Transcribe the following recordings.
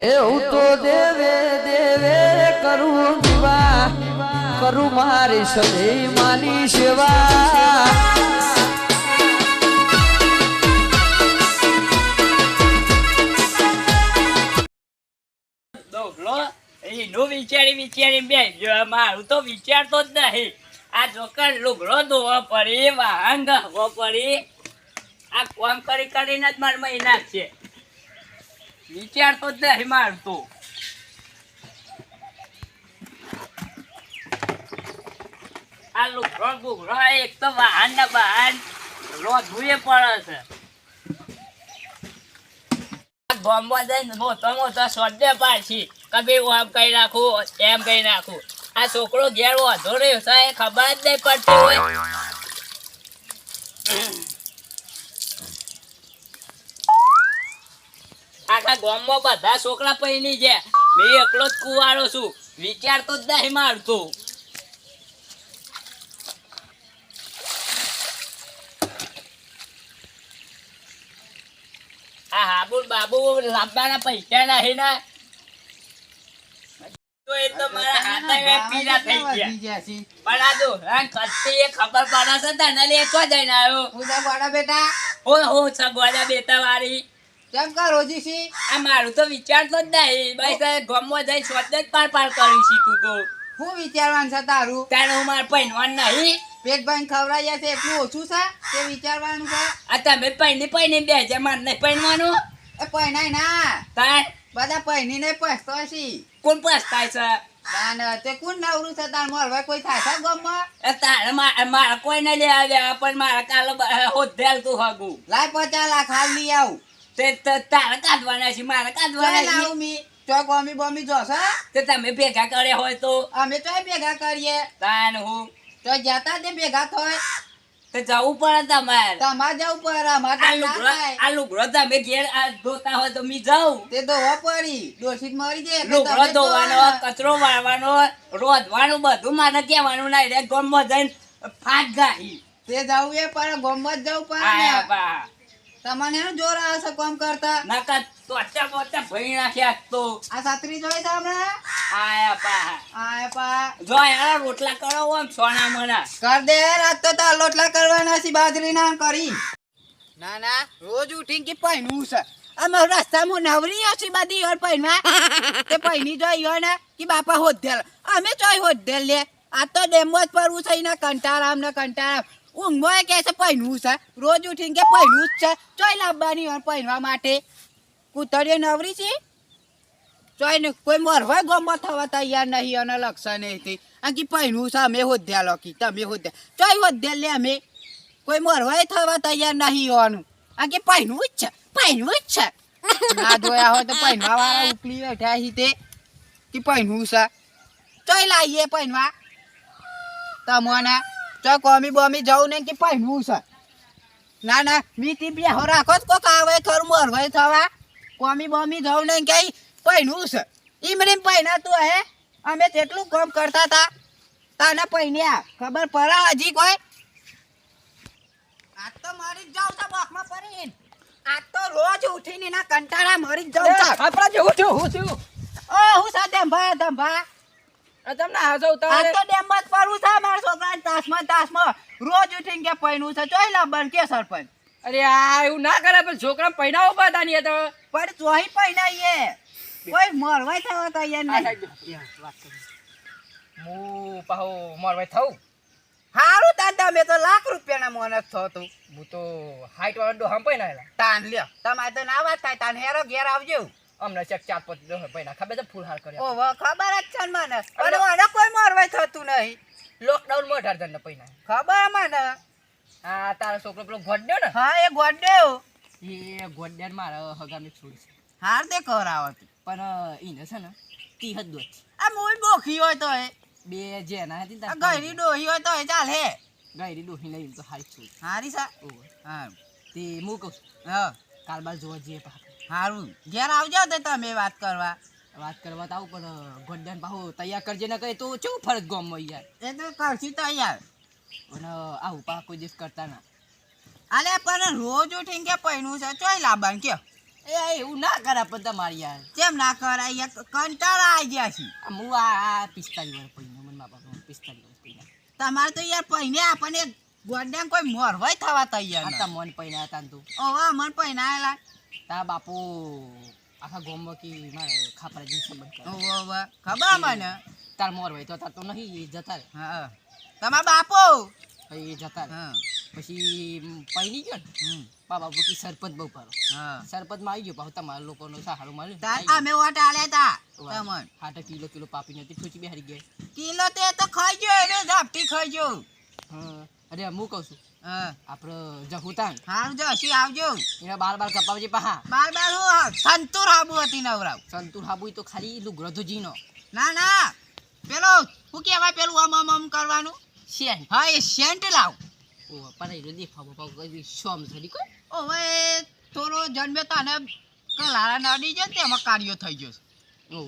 એવું તો દેવે દેવે કરું જીવા કરું મારી સદૈ માની સેવા વિચારી બે મારું તો વિચારતો જ નહીં. આ જોકર લુગડો ધોવો પડી, વાહન ધોવો પડી, આ કામ કરી કરીને જ મારા મહિના છે. વિચારતો જ નહીં મારું તો. આ લુગડો એક તો વાહન ના વાહન રોધવું પડે છે. ગામમાં જઈને મોટા મોટા સોડે પાડશી કભી આમ કઈ નાખું એમ કઈ નાખું. આ છોકરો ઘેર વધો રહ્યો છે ખબર જ નહીં પડતી હોય. આખા ગામમાં બધા છોકરા પૈની છે, મેં એકલો જ કુવારો છું. વિચારતો જ નહીં મારતું. આ હાબુ બાબુ લાંબાના પૈસા નહીં ને તો એ તો મારા હાથે પીડા થઈ ગયા. પણ આ જો કસ્તી એ ખબર પડે છે તને લે તો જઈને આવ્યો. હું ગોડા બેટા હું સગવાડા બેટા વાળી કેમ કા રોજી છી? આ મારું તો વિચારતો જ નહીં. ભાઈ ગામમાં જઈ સ્વચ્છ જ પાર કરી છી. તું તો હું વિચારવાનું છે તારું? તારે હું મારે પહેરવાનું નહીં. પેટ ભાઈ ખવડાઈ જશે એટલું ઓછું છે તે વિચારવાનું છે. આ તમે પહેરી બે છે, મારે નહીં પહેરવાનું. એ પહેનાય ના તાર બધા પહેરીને પછતો છી. કોણ પસ્તાય છે? ના તે કોણ નવરું છે તાર મોરવા કોઈ થાય છે ગામમાં? તારે મારા કોઈ નહીં લે આવ્યા પણ મારા કાલે હોધેલ તું હગું લાય 50 લાખ હાલ લઈ આવું. તે તારે કાઢવાના છે, મારે કાઢવાના છે. લાવું મી ચોક બોમી બોમી જોશે તે તમે ભેગા કર્યા હોય તો અમે ચોય ભેગા કરીએ. તાન હું તો જતા તે ભેગા થાય તે જવું પડે તમારે. તમારે જવું પડે અમારે આ લુગડો તમે ઘેર ધોતા હોય તો મી જાઉં. તે ધોવા પડી ડોશી મરી જાય લુગડો ધોવાનો, કચરો વાળવાનો, રોધવાનું બધું મારે કહેવાનું નહીં. રે ગામમાં જઈને ફાટ ગાહી તે જવું એ પડે ગામમાં જ જવું પડે ને. તમને એનું જોર આવે છે કામ કરતા. નાકા તોચા બોચા ભઈ નાખ્યા તો. આ છત્રી જોઈ છે હમણાં? આયા પા જો યાર રોટલા કરો આમ સોના મના કર દે. રાત તો તાર લોટલા કરવાના છે બાજરીના કરી. ના ના રોજ ઉઠીને કે પહેરવું છે. અમે રસ્તામાં નવરી હશે બધી યાર પહેરવા તે પહેરી જોઈ હોય ને કે બાપા હોધેલ અમે ચોઈ હોધેલ લે. આ તો ડેમો જ પરવું છે એના કંટાળા અમને કંટાળા. ઊંઘમાં કે છે પહેરવું છે, રોજ ઉઠીને કે પહેરવું જ છે. ચોઈ લાવવાની યાર પહેરવા માટે કૂતરીઓ નવરી છે. ચોઈ ને કોઈ મરવા ગમો થવા તૈયાર નહીં અને લક્ષણ નહીં. આ કે પહેરવું છે અમે હોધ્યા લોકી તમે હોધ્યા ચોઈ હોધ્યા લે. અમે કોઈ મરવા થવા તૈયાર નહીં હોવાનું. આ કે પહેરવું જ છે પહેરવું જ છે. ના જોયા હોય તો પહેરવા વાળા ઉપલી બેઠા છે તે કે પહેરવું છે. ચોઈ લાવીએ પહેરવા તમને ચો કોમી બોમી જવું ને કે પહેરવું છે. ના ના મીઠી બે હો રાખો જ કોક આવે ખરું મરવાય થવા. કોમી બોમી જવું ને કઈ પહેરવું છે. ઈમરીમ પહેના તું હે અમે તેટલું કામ કરતા હતા તને પહેન્યા ખબર પડે હજી કોઈ? આજ તો મરી જ જાઉં છે બોખમાં પડીને. આજ તો રોજ ઉઠીને એના કંટાળા મરી જ જાઉં છે. આપણા જેવું છું હું છું ઓ હું સા ધંભા ધંભા તમને હાજો આજ તો ડેમમાં જ પડવું છે મારા છોકરાને તાસમાં રોજ ઉઠીને કે પહેરવું છે. ચોઈ લાવવાનું કે સરપંચ? અરે આ એવું ના કરે પણ છોકરા પૈણાવો બધા નહીં તો પણ ચોહી પહેરાઈએ કોઈ મરવાય થવા તૈયાર નહીં. હું પાહો મારવાય થઉં. હારું તાન તમે તો લાખ રૂપિયાના મોનસ થો તું. હું તો હાઈટ વાળો ડો હમ પૈણાયેલા તાન લ્યો તમારે તો ના વાત થાય તાન હેરો ઘેર આવજો. અમને ચેક 4-5 ડો પૈણા ખબર છે ફૂલ હાર કર્યા. ઓહો ખબર જ છે મને પણ મને કોઈ મરવાય થતું નહીં. લોકડાઉન માં 18 જણ પૈણા ખબર મને. આ તારો છોકરો પેલો ગોડ્યો ને હા એ ગોડ્યો એ ગોડ્યાન મારા હગામી છોડી છે હાર દે કરાવત પણ ઈને છે ને 30 જ દોત આ મોય બોખી હોય તો એ બે જેના હતી આ ગઈરી ડોહી હોય તો એ ચાલે. ગઈરી ડોહી નહીં તો હારી છું હારી સા હા તે હું કહું હા કાલ બાર જોવા જઈએ પાછું. હારું ઘેર આવજો તો તમે વાત કરવા તો આવું પણ ગોડ્યાન પાહો તૈયાર કરજે ને કહે તો કેવું ફરજ ગામમાં યાર. એ તો કરશી તો યાર અને આવું પા કોઈ દિવસ કરતા ના. અલે પણ રોજ ઉઠીને કે પહેરવું છે ચોઈ લાવવાનું કે એ એવું ના કરે પણ તમારી યાર કેમ ના કરાય યાર કંટાળા આવી ગયા છે આ હું આ 45 વર્ષ પૈનો મને બાપા 45 વર્ષ પૈના તમારે તો યાર પહેને આપણને ગોડ્યા કોઈ મોરવાય થવા તૈયાર આ તા મન પૈના હતા ને તું ઓવા મન પહેનાયેલા તા બાપુ આખા ગોમમાં કી મારે ખાપરા જીન સંબંધ કરે ઓવા ખબર મને તાર મોર હોય તો તાર તો નહીં જતા રે હા તમારા બાપો પછી એ જતા રે હા પછી પૈની ગયો ને બાપુ કી સરપંચ બહુ પારો હા સરપંચમાં આવી ગયો પાછું તમારા લોકોનો સહારો મળ્યો તાર અમે ઓટ આલ્યા તા તમન હાટે કિલો પાપી નથી ઠોચી બેહારી ગયા કિલો તે તો ખાઈ ગયો એને ઝાપટી ખાઈ ગયો હા અરે હું કહું છું હા આપણે જહુતાન હારું જશી આવજો એના બાર કપાવજે પાહા બાર બાર હું સંતુર આબુ હતી નવરાવ સંતુર હાબુ તો ખાલી લુગરો ધોજીનો ના ના પેલો શું કહેવાય પેલું આમ કરવાનું શેન હા એ સેન્ટ લાવ ઓ પણ એ દેખાવો પાવ કોઈ શોમ સડી કોઈ ઓવે થોડો જન્મે તને કલારા નડી જાય તેમાં કાર્યો થઈ ગયો ઓ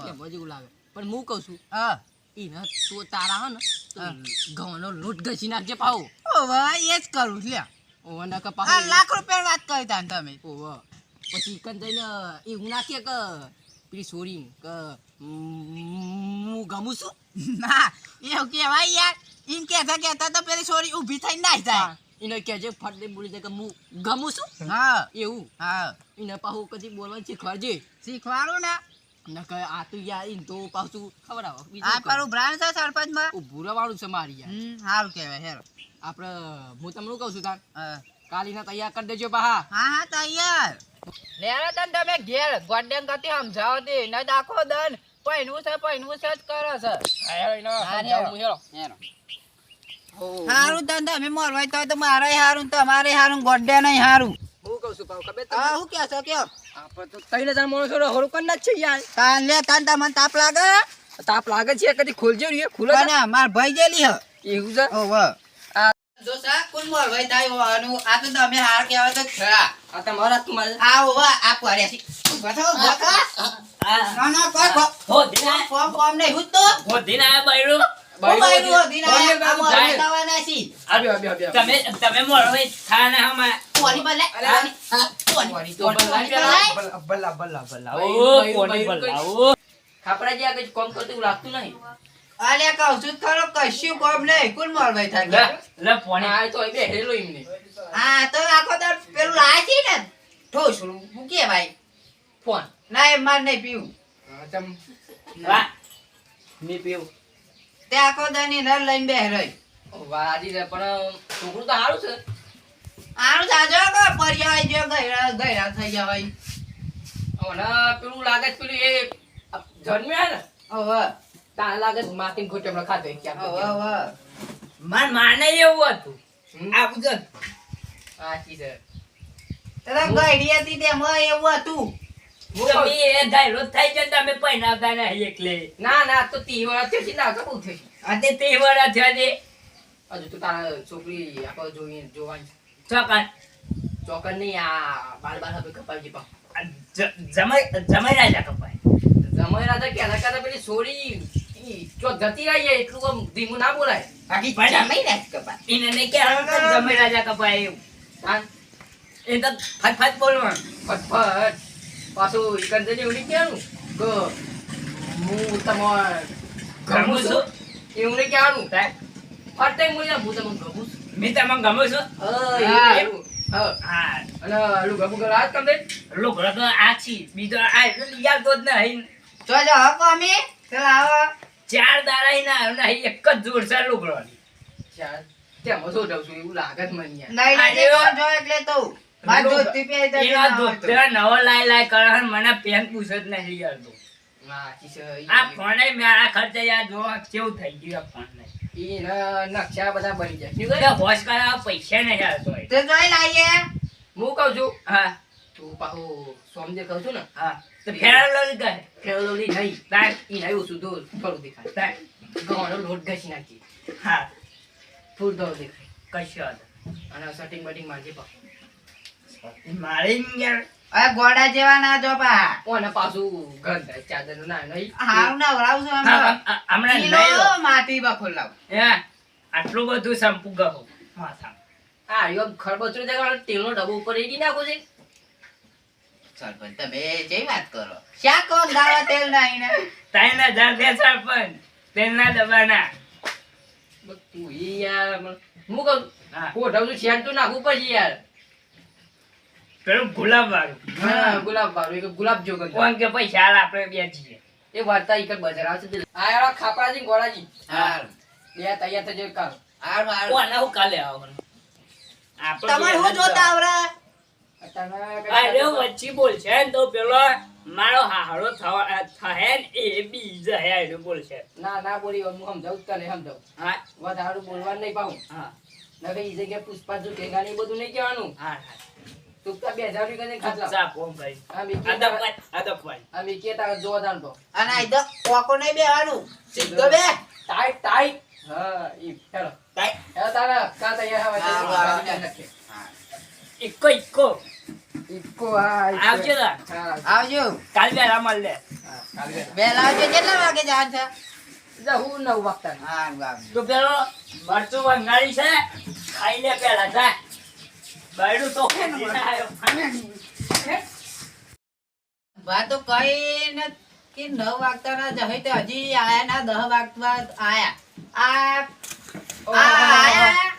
કે બજુ લાગે પણ હું કહું છું હા ઈને તો તારા હે ને ઘઉંનો લોટ ઘસી નાખજે પાવ ઓવે એ જ કરું લે ઓ ના આ કપા લાખ રૂપિયા વાત કરી તા તમે ઓ પછી કન જઈને એવું નાખીએ કે પેલી સોરી કે હું ગમું છું ના એવું કહેવાય યાર એમ કહેતા તો પેલી છોરી ઊભી થઈ નાઈ જાય એને કહેજે ફટલે બોલી જાય કે હું ગમું છું હા એવું હા એને પાછું કદી બોલવાનું શીખવાડજે શીખવાડું ને ન કહે આ તો યાર ઈને તો પાછું ખબર આવે આ પેલું બ્રાન્ડ છે સરપંચમાં ભૂરા વાળું છે મારી યાર સારું કહેવાય હેરો આપણે હું તમને કહું છું તાર હા કાલીના તૈયાર કરી દેજો પાહા હા તૈયાર લેરા તન તમે ઘેર ગોડેન ગતિ સમજાવો દે ન દાખો દન પૈનું છે જ કરો છે હારું તન તમે મોરવાય તો મારે હારું તમારે હારું ગોડે નહીં હારું હું કહું છું પાવ ખબર હા હું કહો છો કયો આપણે તો 3000 માણસો હોરો કર ના છે યાર તાન લે તન તમને તાપ લાગે તાપ લાગે છે કદી ખોલજો રે ખુલે ના માર ભાઈ જેલી હ એવું છે ઓ વાહ જો સા કોણ મોરવાય થાય હોવાનું આ તો તમે હાર કહેવા તો ખરા આ તમારા તમારે આ ઓવા આ પડ્યા છે બતાવો બતા ના ના કોઈ હો દિના ફોર્મ નહીં હું તો હો દિના બૈરું બાયરો દિના આ મોરવાય થવાના છે આબ્યો તમે મોરવે થાને હમા કોની બલે કોની તો બલ્લા ઓ કોની બલાવો ખાપરા જે આગળ કોમ કરતું લાગતું નહીં આલે કહું છું ખરો કશું કોમ નહીં કોણ મોરવાય થાય લે પોણી આ તો બે હેલો એમને હા તો આખો તો પેલું લાય છે ને ઠોસરું હું કે ભાઈ ફોન ના એ માર નહીં પીવું તમ વાહ ની પીવું તે આખો દની નર લઈને બે રહી વાજી રે પણ છોકરું તો સારું છે આનું સાજો કો પર્યાય જો ગયરા થઈ ગયા ભાઈ અને પેલું લાગે છે પેલું એ જન્મ્યા ને ઓવે તા લાગે છે માટી ગોટમડા ખાતો ઓવે માને એવું હતું આ બધું સાચી છે તરફ ગયડી હતી તેમાં એવું હતું તમે એ ગાયરો થઈ જાય તમે પૈણાવતા નહીં એકલે ના તો તીવડા છે ના તો બહુ થઈ આજે તે વડા થયા દે હજુ તો તારા છોકરી આપણે જોવાની ચોકન ચોકન નહીં આ બાર હવે કપાવજી પા જમાઈ રાજા કપાય જમાઈ રાજા કેના કાતા પેલી છોડી ચો જતી રહી એટલું આમ ધીમું ના બોલાય બાકી પણ જમાઈ રાજ કપા એને નહીં કે જમાઈ રાજા કપાય એવું હા એ તો ફટ બોલવાનું ફટફટ પાછું એકંદરે એવું નહીં કહેવાનું કે હું તમાર ગમું છું એવું નહીં કહેવાનું ફટે હું તમને ગમું છું મેં તમને ગમું છું હા એવું હા હા અને આલું ગમું કરો આજ કમ દે લુગડો તો આ છી બીજો આ યાદ જ નહીં જો જો હકો અમે ચલ આવો 4 દાડા નહીં એક જ જોડ છે લુગડો ચાલ તેમાં શું જાઉં છું એવું લાગે જ મને યાર નહીં નહીં જો એટલે તો બાર જોતી પે તો એનો ધોતરા નવો લાય કરે મને પેન પૂછ જ નહીં યારતો હા ચીસ આ ફોન મારા ખર્ચે યાર જો કેવું થઈ ગયું આ ફોન એ નકશા બધા બની જાય હોશ કરાવવા પૈસા નહીં આવતો તો જોઈ લાઈએ હું કહું છું હા તું પાછું સોમદે કહું છું ને હા તો ફેરા લઈ ગઈ ખેડોલી નહીં તાર ઈ નહીં ઓછું દૂર થોડું દેખાય તાર ઘઉંનો લોટ ઘસી નાખી હા ફૂલ દોડ દેખાય કશો અને સેટિંગ બેટિંગ મારજે પા મારે યાર આ ગોડા જેવા ના જો પા ઓને પાછું ગંધ ચાદર ના નહીં હારું ના વરાવ છું હમણાં કિલો નહીં માટી બખોલ લાવ આટલું બધું સંપુ ગયો માથા આ યો ખરબચરો જગા તેલનો ડબ્બો ઉપર રેડી નાખો છે સરપંચ તમે જેવી વાત કરો શા કોમ દાવા તેલ નહીં ને 3000 દે સરપંચ તેલના ડબ્બાના બસ તું ઈ યાર હું કહું હા. કોઠાનું શેડ તો નાખવું પડશે યાર પેલું ગુલાબ વાળું હા ગુલાબ વાળું એક ગુલાબ જો કોણ કે પૈસા હાલ આપણે બેચીએ એ વાર્તા ઈકર બજાર આવશે તે આ યાર ખાપરાજી ગોળાજી હાર બે તૈયાર થઈ જાય કામ હાર હાર કોને હું કાલે આવવાનું તમારે હું જોતા આવરા અરે વચ્ચે બોલશે ને તો પેલો મારો હાહડો થહે ને એ બીજા હે એનું બોલશે ના ના બોલી હું સમજાવું તને સમજાવું હા વધારે બોલવાનું નહીં પાઉં હા નકે ઈ જગ્યાએ પુષ્પા જો ઠેકાને ઈ બધું નહીં કહેવાનું હા તું તો 2000 રૂપિયા ખાતલા ચાપ ઓમ ભાઈ આ મી આદબ ભાઈ આ મી કે તારા જોવા દાન તો અને આ તો કોકો નહીં બેવાનું સીધો બે ટાઈટ ટાઈટ હા ઈ હેલો તાઈ હેલો તારા કા તૈયાર હા, હવા હા. નખે ઇક્કો ઈકો હા આવજો તા હા આવજો કાલ બે રામલ લે કાલે વહેલા આવજો કેટલા વાગે જાન છે જા હું નવ વાગતા હા ગામ તો પેલો મરચું વંગાળી છે ખાઈ લે પેલા જા બાયડું તો આવ્યો વાત તો કઈ ન કે 9 વાગતા ના જહે તો હજી આયા ના 10 વાગતા આયા આયા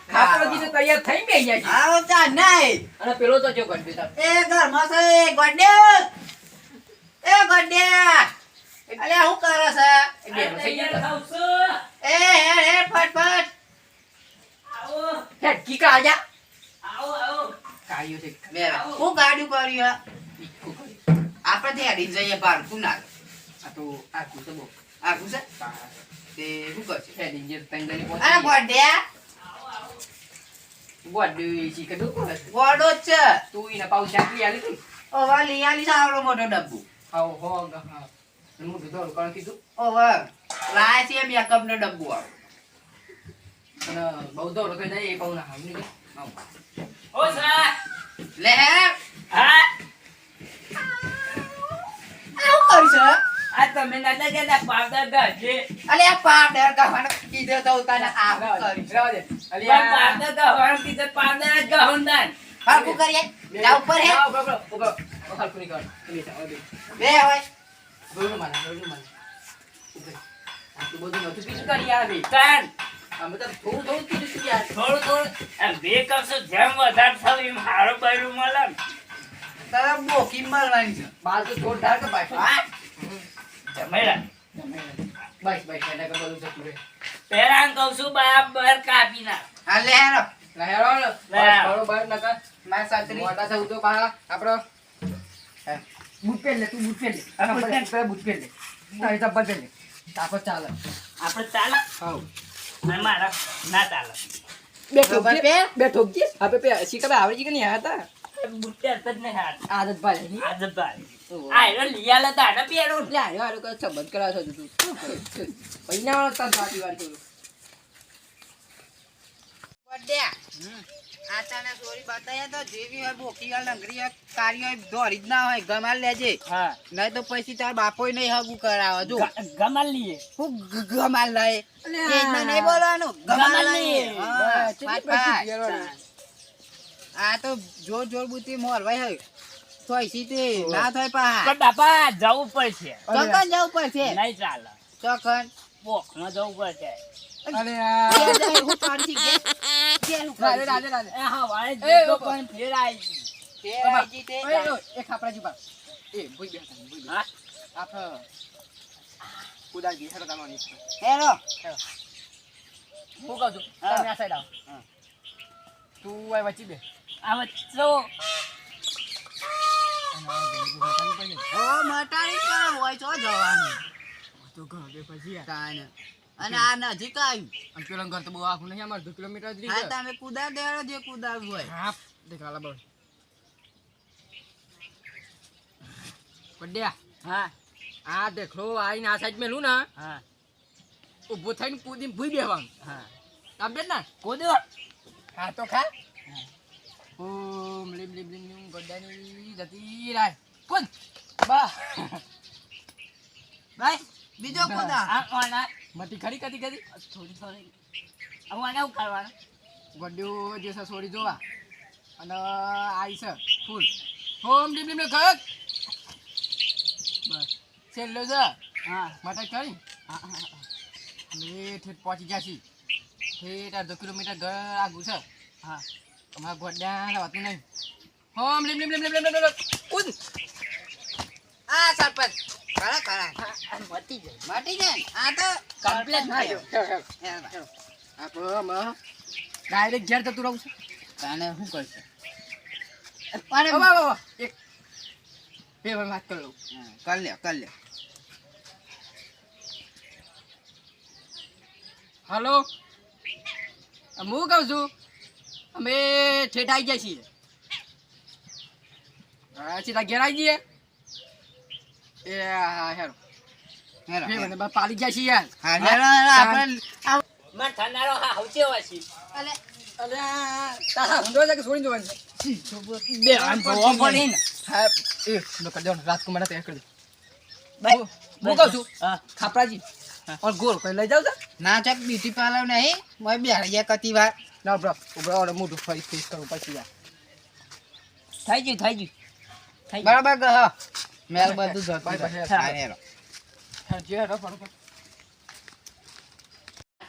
ખાપરાજી તો તૈયાર થઈ બે ગયા છે આવો તા નહીં અને પેલો તો જો ગડબી તા એ ઘરમાં છે ગોડે એ ગોડે અલે હું કરે છે એ બે થઈ ગયા તા. એ હે ફટફટ આવો હે કીકા આજા આવો આવો કાયો છે બે હું ગાડી કર્યું ઈકો કરી આપણે ત્યાં જઈએ પારકું ના આ તો આ કુસે બો આગું છે તે શું કરશે હે ડિંજર તંગ દની અરે પહોંચી ગોડે ગોડું ઈ કે દુક ગોડો જ છે તું ઈને પાઉ ચાકલી આલી તું ઓવા લઈ આલી આવડો મોટો ડબ્બુ આવ હો ગા હું તો દોર કોણ કીધું ઓવા લાય છે મેકઅપ નો ડબ્બુ આવ અને બહુ દોર તો જાય એ પાઉ ના હાવ ની ઓ સા લે હા આવું કરશે આ તમે નતા કેતા પાવડર ગાજે અલે આ પાવડર કહાણ કીધો તો તને આવું કરી રાવ દે પણ અલિયા પાવડર ગાવાનું કીધું પાવડર જ ગાઉંદાન પાકું કરીએ જા ઉપર હે ઉપર હલકુની કર લે જા દે બે હોય ગોળનું માને આટલું બધું નતું પીછું કરી આવી કાન આ મતલબ થોડું થોડું કીધું તું યાર થોડું થોડું એમ બે કપસો જેમ વધારે થયું એમ હારું બૈરું મળે ને. તારા બોકી મળવાની છે બાલ તો જોરદાર કે પાછો હા જમેલા બસ એના કર બધું જતું રહે પેલા કહું છું બરાબર કાપી નાખ હા લે હેરો લહેરો લે. બરોબર નકા માર સાત્રી મોટા થવું તો પા આપણો બૂટ પહેર લે તું બૂટ પહેર લે હા, બૂટ પહેર. પેલા બૂટ પહેર લે તારી ચપ્પલ પહેર લે તાપો ચાલે આપણે ચાલે હાઉ અને મારા ના ચાલે બે બરોબર પહેર. બે ઠોકજી આપણે પે શીખા બે આવડી કે નહીં આયા બુટ્ટે જ નહીં હાથ હતા આદત પાડે આજ ભાઈ આ એનો લીયા લતા ને પેરો લે આયો આયો કઈ સંબંધ કરાવ છો તું પૈના વાળો તાર સાથી વાર કરું બડે આ તને સોરી બતાયા તો જેવી હોય બોકી વાળ લંગડી હોય કારી હોય દોરી જ ના હોય ગમાલ લેજે હા નહીં તો પછી તાર બાપોય નહીં હગું કરાવે જો ગમાલ લીએ હું ગમાલ લાય ચેજમાં નહીં બોલવાનું ગમાલ ગમાલ લાય લઈએ. હા, ચેટલી ફાટ, પૈકી ફાટ. યાર. આ તો જોર જોર બુતી મોરવાય હોય થોય સીતે ના થોય પા પણ બાપા જવું પડશે ચોકન જવું પડશે નહીં ચાલે ચોકન પોખમાં જવું પડશે અરે ઘેર જઈ હું પાડથી ઘેર હું રાધે પાડથી. રાધે રાધે એ હા વાળે એ, જીતો ઉભો. પણ ફેર આવી ગઈ. ઘેર આઈ જી તે ઓય ઓય એ ખાપરાજી પા એ ભૂઈ બે ભૂઈ બે હા આપ કુદાલ ગઈ હેરો તમારી હેરો હું કહું છું હા. તમે આ સાઈડ આવો હા. તું આ વચ્ચે બે આ વચ્ચો ઓ મટાડી કરો હોય તો જવાનું તો ઘર બે પછી તાને અને આ નજીક આવ્યું અને પેલા ઘર તો બહુ આખું નહીં અમારે 2 કિલોમીટર જ હા રહી તમે કુદાર દેવાનો જે કુદારવું હોય હા દેખાલા બળ પડ્યા હા આ દેખલો આઈને આ સાઈડ મેલું ને હા ઊભો થઈને કૂદીને ભૂઈ બેવાનું હા આમ બેન ના કોદો હા તો ખા ઓમ લીમ લીમ લીમ લીમ ગોડાની જતી રાય કોણ બા ભાઈ બીજો કુદાર આ ઓના મતી ખરી કદી કદી થોડી થોડી આવાને શું કરવાનું ગોડ્યો જે છે સોરી જોવા અને આઈ છે ફૂલ ઓમ લીમ લીમ ઘર છેલ્લો છે હા માટે કરી હા, હા. અમે ઠેઠ પહોંચી ગયા છીએ ઠેઠ અડધો કિલોમીટર ઘર આગું છે હા અમારા ગોડા વાતું નહીં હોમ લીમ લીમ લીમ લીમ લીમ લીમ કૂદ આ સરપંચ ખરા ખરા આ મટી જાય મટી જાય ને? આ તો કમ્પ્લેટ હા, થયો આપણે ડાયરેક્ટ ઘેર જતું રહું છું તને શું કરશે અરે વાહ વાહ વાહ એક બે વાર વાત કરી લઉં કર લ્યો કર લ્યો હલો હું કહું છું અમે ઠેઠ આવી ગયા છીએ સીધા ઘેર આવી જઈએ એ હા હેરો હેરો, બે હેરો. મને પાલી ગયા છીએ યાર હા, હેરો, હેરો, આપણે મને થનારો હા હવચે વાસી અલે, અરે તારા હુંડો છે કે છોડી દેવાનું છે બે આમ જોવો પડી ને. હા એ નો કરી દેવાનું રાજકુમાર તૈયાર કરી દે બસ, હું કહું છું હા ખાપરાજી હા. ઓર ગોળ કઈ લઈ જાવ છે ના ચોક બ્યુટી પાર્લર નહીં મોય બેહાડી ગયા કતી વાર ના બ્રો ઉભરા ઓર મોઢું ફરી ફેસ કરું પછી યાર થઈ ગયું થઈ ગયું થઈ ગયું બરાબર ગહ મેલ બધું જતું બાય બાય. રહે. હા, હેરો. હા જે હેરો ફટાફટ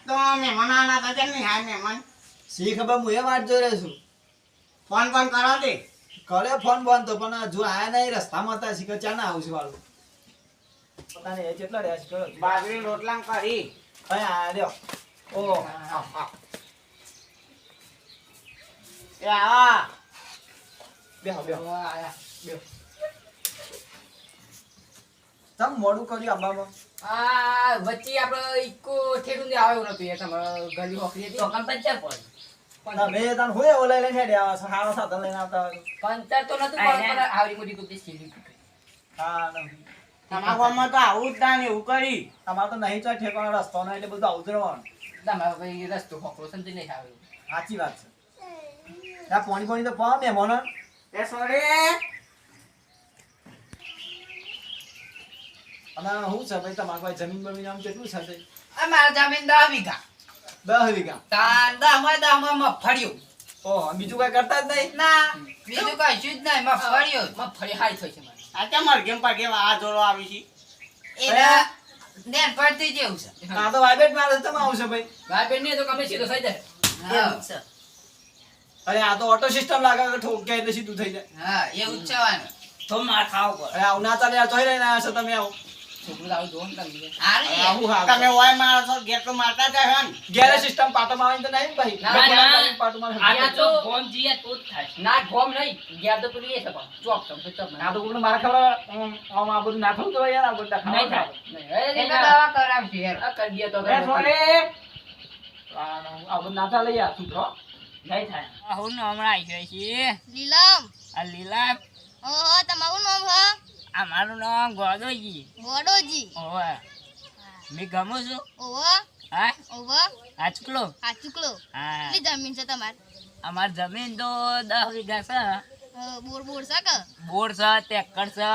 તો મહેમાન આના હતા તેમ નહીં હા મહેમાન શી ખબર હું એ વાટ જોઈ રહ્યો છું ફોન ફોન કરો તે કરે ફોન બંધ તો પણ જો આયા નહીં રસ્તામાં હતા શીખર ચા ના આવશે વાળું પતા નહીં એ કેટલા રહ્યા છે કરો બાજરી રોટલા કરી કઈ આયા રહ્યો ઓ એ આવા બેહો બેહો આયા બે તમ મોડું કર્યું આંબામાં આ વચ્ચે આપણે ઇકો ઠેડું દે આવે એવું નતું યાર તમારે ગલી હોકરી હતી તો કંપન છે પણ તમે તને હોય એવો લઈ લઈને હેડ્યા આવા છો હારો સાધન લઈને આવતા હોય તો. પંચર તો નતું આયા. પણ આવરી મોટી કુતી સીધી હા નહીં. તમારા ગામમાં તો આવું જ ના ને એવું કરી અમારે તો નહીં ચાલ ઠેકાણો રસ્તો નહીં એટલે બધું આવું જ રહેવાનું તમારે ભાઈ રસ્તો હોકરો સંતી નહીં આવે સાચી વાત છે ત્યાં પાણી પાણી તો પા મહેમાનો એ સોરી અને શું છે ભાઈ તમારે કોઈ જમીન બમીન આમ કેટલું છે તે? અમારા જમીન 10 વીઘા 10 વીઘા તાન 10 માં મગફળીયું ઓહો બીજું કઈ કરતા જ નહીં ના બીજું કશું જ નહીં મગફળીયું મગફળી હારી થઈ છે મારી આ કેમ કેમ પર કેવા આ જોડો આવી છે એના નેન પડતી જેવું છે આ તો વાઇબ્રેટ મારે તમે આવશે ભાઈ ભાઈ બેન ને તો કમે સીધો થઈ જાય એવું છે અરે આ તો ઓટો સિસ્ટમ લાગે કે ઠોકે એટલે સીધું થઈ જાય હા એવું જ છવાનું તો માર ખાવ અરે આવું ના ચાલે આ જોઈ લઈને આવ્યા છો તમે આવો છોકરું આવું જોન કરી આવું હા તમે ઓય મારો છો ગેર તો મારતા જ હન ગેરે સિસ્ટમ પાટો મારીને તો નહીં ભાઈ ના, લોકો ના. કરીને પાટો મારે આ તો ફોન જીએ તો જ થાય ના ગોમ નહીં ગયા તો પેલી એ છે પણ ચોક તો ચોક આ તો કોઈને મારે ખબર આમ આ બધું ના થવું તો યાર આ બધા નહીં થાય. એને દવા કરાવશે યાર આ કરી દે તો એ સોરી આ બધું ના ચાલે યાર સૂત્રો નહીં થાય આ હું હમણાં આવી ગઈ છીએ લીલમ આ લીલા ઓહો તમારું નામ હ આ મારું નામ ગોદોજી વડોજી ઓવે મેં ગમું છું ઓહો હા ઓહો આજકલો આ ચૂકલો હા કેટલી જમીન છે તમાર અમાર જમીન તો 10 વીઘા છે બોર બોર છે કે બોર છે ટેક્ટર છે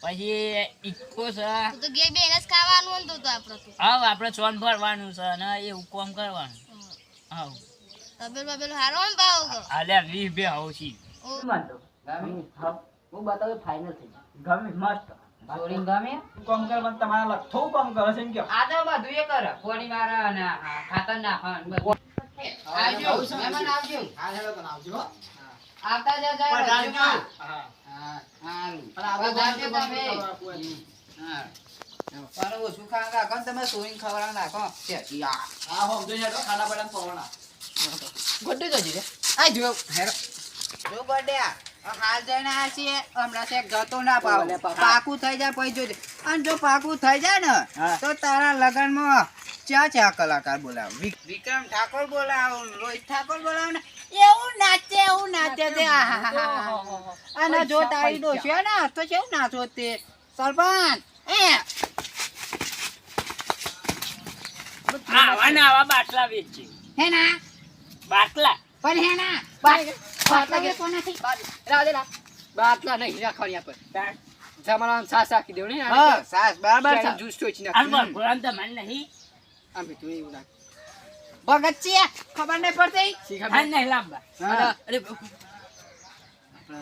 પછી ઇકો છે તું તો ઘેર બેને જ ખાવાનું હતું તો આપણે તો હવે આપણે સોન ભરવાનું છે અને એવું કામ કરવાનું હા તબેલ બબેલ હારો ને ભાવ કે આલે 20 બે આવું છી ઓ હું બતાવું ફાઇનલ થઈ ગમે મસ્ત સોરી ગમે કામ કર મને તમારા લખવું કામ કરે છે એમ કે આ તો બધું એ કરે પોણી મારે અને ખાતર નાખવાનું બધું આવજો મહેમાન આવજો હા હેલો તને આવજો હો. આવતા જજો પધારજો. હા હા હા અને આ બધું પધારજો કામ તમે કરવા કોઈ. હા પણ ઓછું ખાવા નાખો ને તમે સોરીને ખવડાવ નાખો તે યા હા હો સમજો હેડો ખાના પડાને પવના ગોડે તો જીરે આ જો હેરો જો ગોડ્યા હાલ જઈને આ છીએ હમણાં છે ગતો ના પાવ ઓલે પાપા. પાકું થઈ જાય પછી જોજે અને જો પાકું થઈ જાય ને હા. તો તારા લગનમાં ચા કલાકાર બોલાવ વિક્રમ ઠાકોર બોલાવ રોહિત ઠાકોર બોલાવ ને એવું નાચે તે આહાહાહા. અને જો તારી ડોસ્યો ને તો કેવું નાચો તે સરપંચ આવા ને આવા બાટલા વેચે હે ના બાટલા પણ હે ના બાટલા કે કોનાથી રાધે રા બાટલા નહીં રાખવાની આપણે જમાના સાસ રાખી દેવ ને હા સાસ બરાબર છે જ્યુસ તો ચીના અલબર ભોળાન તો મને નહીં આમ તું એવું નાખ ભગત છે ખબર નહીં પડતી શીખા હા નહીં લાંબા અરે અરે આપણે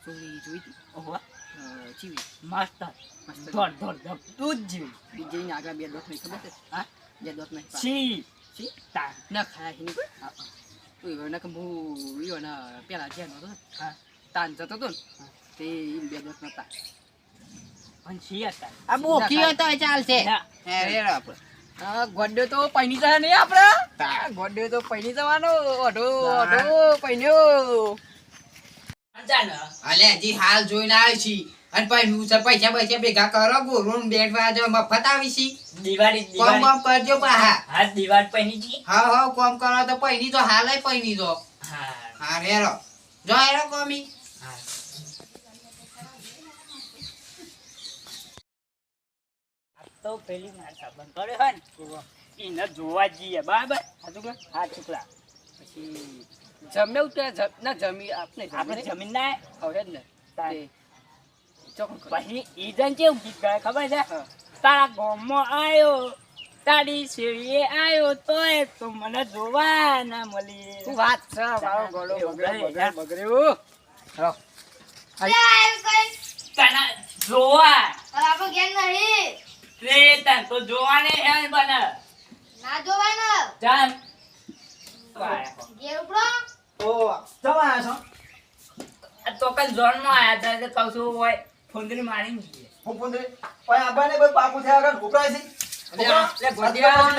ચોરી જોઈ હતી ઓહો ચીવી મસ્ત મસ્ત ધોર ધોર ધોર દૂધ જેવી બીજે આગળ બે દોત નહીં ખબર છે હા બે દોત નહીં છી છી તા ના ખાય એની કોઈ તું એને કંબુ ઈવને પેલા જ્યાં નતો હા તાન જતો તો ને તે ઈમ બે દોત નતા પણ છી હતા આ બોકી હતો ચાલશે ના. હે રેડો આપણે હા ગોડ્યો તો પૈની જવા નહીં આપડે ગોડ્યો તો પૈની જવાનો ઓઢો ઓઢો પૈન્યો ચાલો અલે હજી હાલ જોઈને આવી છી અને પૈનું છે પૈસા પૈસા ભેગા કરો ગોરું બેઠવા જો મફત આવી છી દિવાળી કોમ દિવાળી કોમ કરજો પાહા હા દિવાળી પહેરી જી હા હા કોમ કરો તો પૈની તો હાલ પૈની તો હા હા રેડો જો હેરો કોમી હા આ તો પેલી માર સંબંધ કરે હે ને એને જોવા જઈએ બરાબર હાચું કે હા ચૂકલા પછી જમ્યો તો ના જમી આપણે જમીન ના હવે જ ને તારે. ચોક પછી ઈદન કેવું ગીત ગાય ખબર છે હા. તારા ગામમાં આયો તારી શેરીએ આયો તોય તું મને જોવા ના મળી શું વાત છે મારો ગળો એવું બગડ્યો કઈ, બગડ્યો બગડ્યો તને જોવા આપણો ઘેર નહીં રે તને તો જોવા ને હે બને ના જોવાનું જાન ઘેર ઉપડો ઓ જવા છો આ તો કલ ઝોન માં આયા હતા એટલે કહું છું હોય ફોંદરી મારી જઈએ હું પુંદરી ઓય આબાને બે પાકું થયા આગળ ઉભરાય છે લે ગોડિયા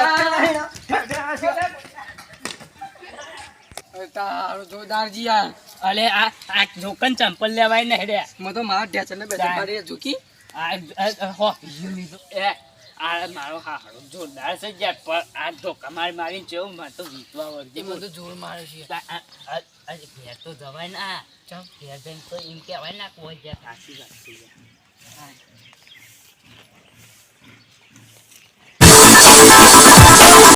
તારો જોરદાર જીયા અલે આ જોકન ચંપલ લેવાય ને રે મો તો મારા ઢેચરને બેસે મારી ઝૂકી આ હો લીધો એ આ મારો હાડો જોરદાર છે યાર પણ આ ધોકા મારીને જેવું મારે તો વીતવા એ વર્ગે બધું જોર મારે છે ઘેર તો જવાય ને આ ઘેર જઈને તો એમ કહેવાય ને કોઈ જ્યાં ખાસી વાત થઈ જાય